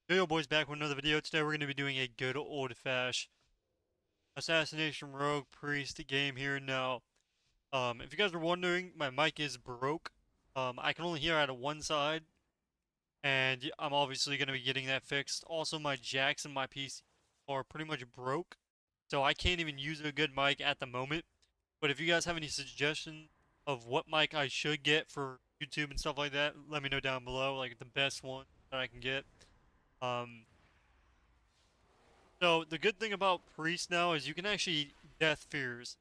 Yo boys, back with another video. Today we're going to be doing a good old-fashioned Assassination Rogue Priest game here now. If you guys are wondering, my mic is broke. I can only hear out of one side, and I'm obviously going to be getting that fixed. Also, my jacks in my PC are pretty much broke, so I can't even use a good mic at the moment. But if you guys have any suggestions of what mic I should get for YouTube and stuff like that, let me know down below, like the best one that I can get. Um, So the good thing about Priest now is you can actually death fears.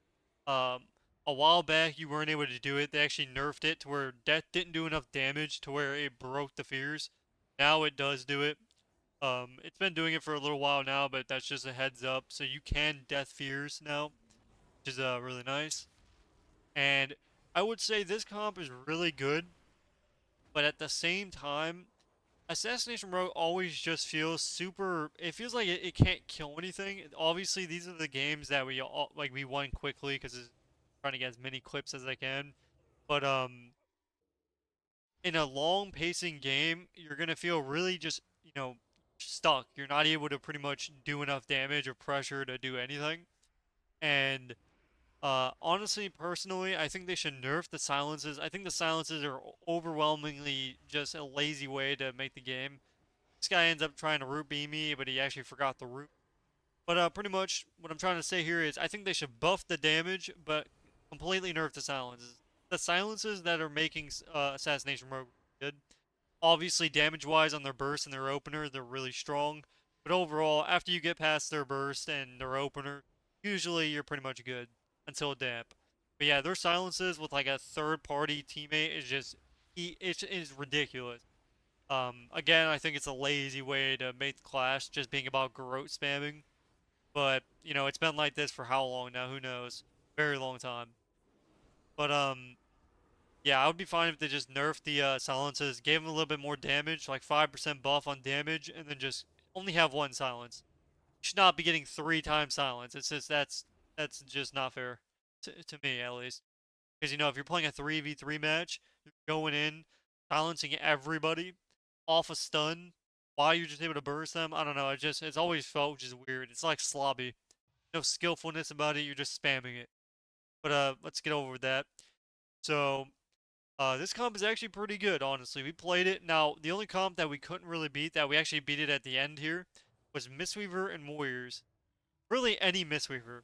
Um, a while back you weren't able to do it. They actually nerfed it to where death didn't do enough damage to where it broke the fears. Now it does do it. It's been doing it for a little while now, but that's just a heads up. So you can death fears now, which is really nice. And I would say this comp is really good, but at the same time, Assassination Rogue always just feels super. It feels like it can't kill anything. Obviously, these are the games that we all like. We won quickly because it's trying to get as many clips as I can. But in a long pacing game, you're gonna feel really just stuck. You're not able to pretty much do enough damage or pressure to do anything. And honestly, personally, I think they should nerf the silences. I think the silences are overwhelmingly just a lazy way to make the game. This guy ends up trying to root beam me, but he actually forgot the root. But pretty much what I'm trying to say here is I think they should buff the damage, but completely nerf the silences. The silences that are making Assassination Rogue good. Obviously, damage-wise on their burst and their opener, they're really strong. But overall, after you get past their burst and their opener, usually you're pretty much good until damp. But yeah, their silences with like a third-party teammate is just it is ridiculous. Again, I think it's a lazy way to make the class just being about garrote spamming. But, it's been like this for how long now? Who knows? Very long time. But, yeah, I would be fine if they just nerfed the silences, gave them a little bit more damage, like 5% buff on damage, and then just only have one silence. You should not be getting 3 times silence. It's just, that's just not fair. To me, at least. Because, if you're playing a 3v3 match, you're going in, silencing everybody off a stun while you're just able to burst them. I don't know. It's always felt just weird. It's like slobby. No skillfulness about it. You're just spamming it. But, let's get over with that. So, this comp is actually pretty good, honestly. We played it. Now, the only comp that we couldn't really beat, that we actually beat it at the end here, was Mistweaver and Warriors. Really, any Mistweaver.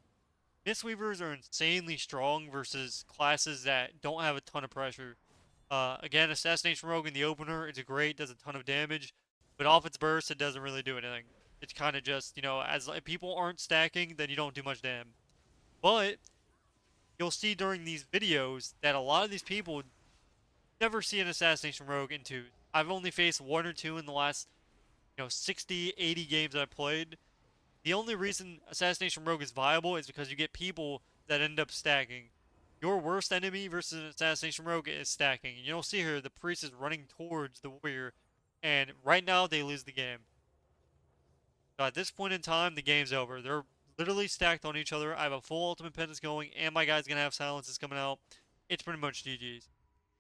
Mistweavers are insanely strong versus classes that don't have a ton of pressure. Again, Assassination Rogue in the opener, it's great, does a ton of damage, but off its burst, it doesn't really do anything. It's kind of just, as if people aren't stacking, then you don't do much damage. But you'll see during these videos that a lot of these people never see an Assassination Rogue in twos. I've only faced one or two in the last, 60, 80 games I've played. The only reason Assassination Rogue is viable is because you get people that end up stacking. Your worst enemy versus an Assassination Rogue is stacking. And you'll see here the priest is running towards the warrior, and right now they lose the game. So at this point in time, the game's over. They're literally stacked on each other. I have a full ultimate pendants going, and my guy's gonna have silences coming out. It's pretty much GG's.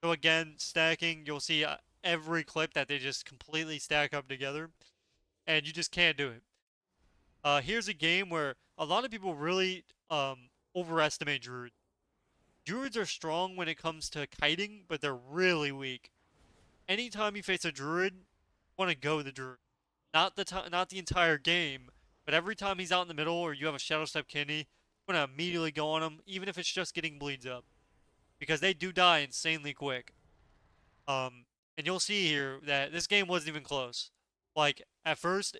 So again, stacking, you'll see every clip that they just completely stack up together, and you just can't do it. Here's a game where a lot of people really overestimate Druid. Druids are strong when it comes to kiting, but they're really weak. Anytime you face a Druid, you want to go the Druid. Not the entire game, but every time he's out in the middle or you have a Shadow Step Kidney, you want to immediately go on him, even if it's just getting bleeds up. Because they do die insanely quick. And you'll see here that this game wasn't even close. Like, at first,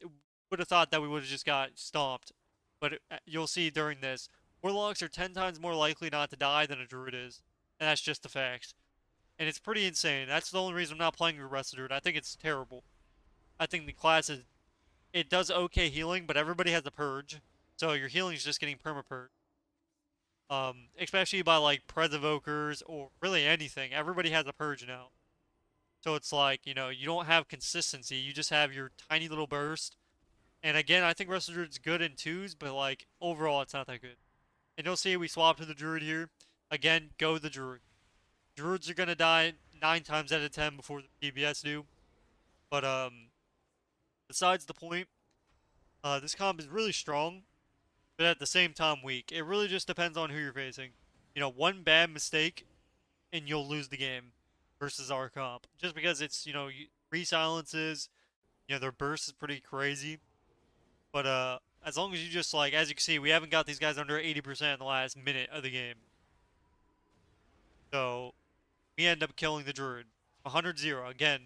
would have thought that we would have just got stomped. But you'll see during this, Warlocks are 10 times more likely not to die than a Druid is. And that's just the facts. And it's pretty insane. That's the only reason I'm not playing Regressive Druid. I think it's terrible. I think the class is... It does okay healing, but everybody has a purge. So your healing is just getting perma-purge. Especially by, like, Pres Evokers or really anything. Everybody has a purge now. So it's like, you don't have consistency. You just have your tiny little burst. And again, I think Wrestle Druid's good in twos, but like overall it's not that good. And you'll see we swap to the Druid here. Again, go the Druid. Druids are gonna die 9 times out of 10 before the DBS do. But besides the point, this comp is really strong, but at the same time weak. It really just depends on who you're facing. You know, one bad mistake and you'll lose the game versus our comp. Just because it's, you know, three silences, you know, their burst is pretty crazy. But as long as you just like, as you can see, we haven't got these guys under 80% in the last minute of the game. So we end up killing the Druid. 100-0. Again,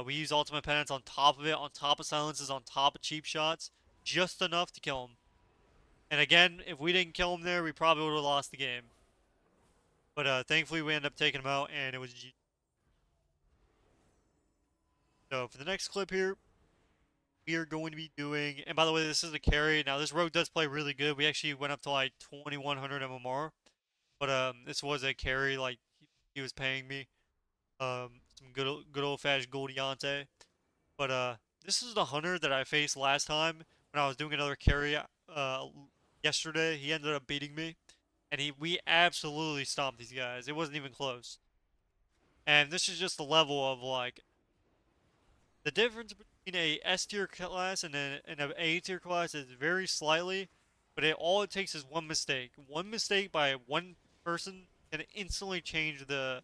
we use ultimate penance on top of it, on top of silences, on top of cheap shots, just enough to kill him. And again, if we didn't kill him there, we probably would have lost the game. But thankfully, we ended up taking him out, and it was G. So for the next clip here, we are going to be doing. And by the way, this is a carry. Now this rogue does play really good. We actually went up to like 2100 MMR, but this was a carry. Like he was paying me some good old fashioned Goldiante. But this is the hunter that I faced last time when I was doing another carry yesterday. He ended up beating me, and we absolutely stomped these guys. It wasn't even close. And this is just the level of like the difference between a S tier class and an A tier class is very slightly, but all it takes is one mistake. One mistake by one person can instantly change the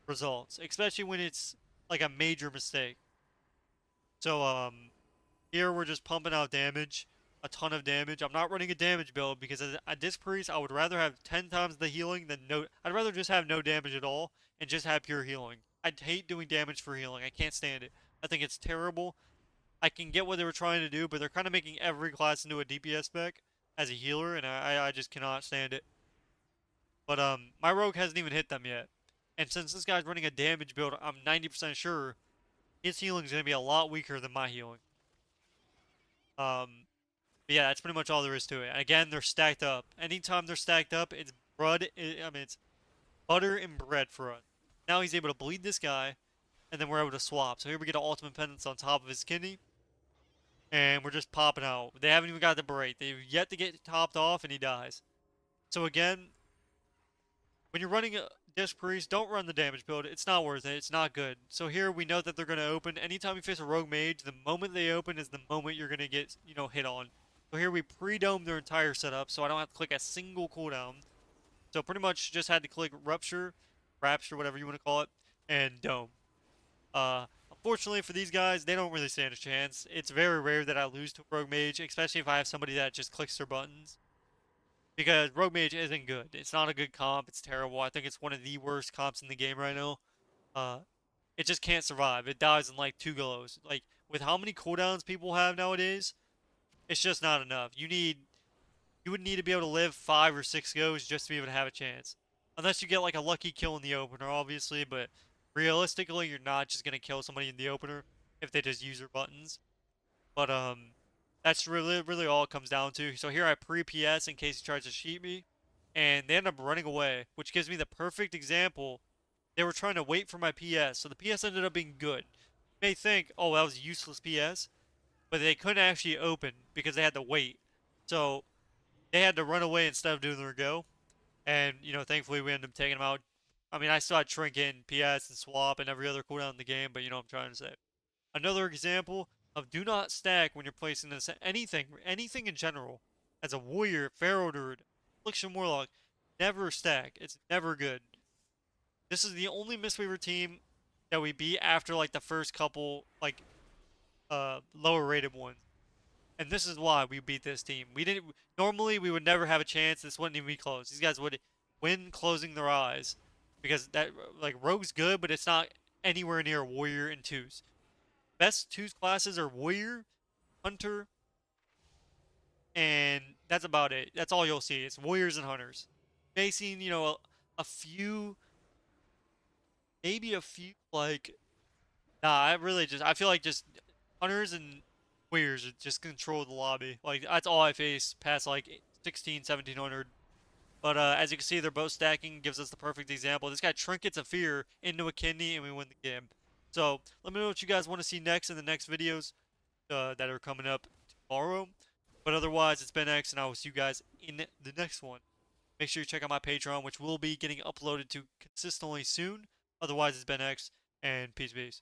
results, especially when it's like a major mistake. So here we're just pumping out damage, a ton of damage. I'm not running a damage build because at this priest I would rather have 10 times the healing than no. I'd rather just have no damage at all and just have pure healing. I'd hate doing damage for healing. I can't stand it. I think it's terrible. I can get what they were trying to do, but they're kind of making every class into a DPS spec as a healer, and I just cannot stand it. But my rogue hasn't even hit them yet. And since this guy's running a damage build, I'm 90% sure his healing is going to be a lot weaker than my healing. But yeah, that's pretty much all there is to it. Again, they're stacked up. Anytime they're stacked up, it's bread. I mean, it's butter and bread for us. Now he's able to bleed this guy, and then we're able to swap. So here we get an ultimate penance on top of his kidney, and we're just popping out. They haven't even got the berate. They've yet to get topped off, and he dies. So again, when you're running a Disc Priest, don't run the damage build. It's not worth it. It's not good. So here we know that they're going to open. Anytime you face a Rogue Mage, the moment they open is the moment you're going to get, you know, hit on. So here we pre-dome their entire setup, so I don't have to click a single cooldown. So pretty much just had to click Rapture, whatever you want to call it, and Dome. Unfortunately for these guys, they don't really stand a chance. It's very rare that I lose to a Rogue Mage, especially if I have somebody that just clicks their buttons. Because Rogue Mage isn't good. It's not a good comp. It's terrible. I think it's one of the worst comps in the game right now. It just can't survive. It dies in like 2 goes. Like, with how many cooldowns people have nowadays, it's just not enough. You would need to be able to live 5 or 6 goes just to be able to have a chance. Unless you get like a lucky kill in the opener, obviously, but realistically, you're not just gonna kill somebody in the opener if they just use their buttons. But that's really all it comes down to. So here I pre-PS in case he tries to cheat me, and they end up running away, which gives me the perfect example. They were trying to wait for my PS, so the PS ended up being good. You may think, oh, that was a useless PS, but they couldn't actually open because they had to wait. So they had to run away instead of doing their go. And, you know, thankfully we ended up taking them out. I mean, I still had Trinket, PS, and Swap, and every other cooldown in the game, but you know what I'm trying to say. Another example of do not stack when you're placing this anything in general. As a warrior, Pharaoh Druid, Affliction Warlock, never stack. It's never good. This is the only Mistweaver team that we beat after like the first couple like lower rated ones. And this is why we beat this team. We didn't normally we would never have a chance. This wouldn't even be close. These guys would win closing their eyes. Because that like Rogue's good, but it's not anywhere near Warrior and Twos. Best Twos classes are Warrior, Hunter, and that's about it. That's all you'll see. It's Warriors and Hunters. Facing, you know, a few, maybe a few, like, I feel like just Hunters and Warriors just control the lobby. Like, that's all I face past, like, 16, 1700. But as you can see, they're both stacking. Gives us the perfect example. This guy trinkets a fear into a kidney, and we win the game. So let me know what you guys want to see next in the next videos that are coming up tomorrow. But otherwise, it's been X, and I will see you guys in the next one. Make sure you check out my Patreon, which will be getting uploaded to consistently soon. Otherwise, it's been X, and peace.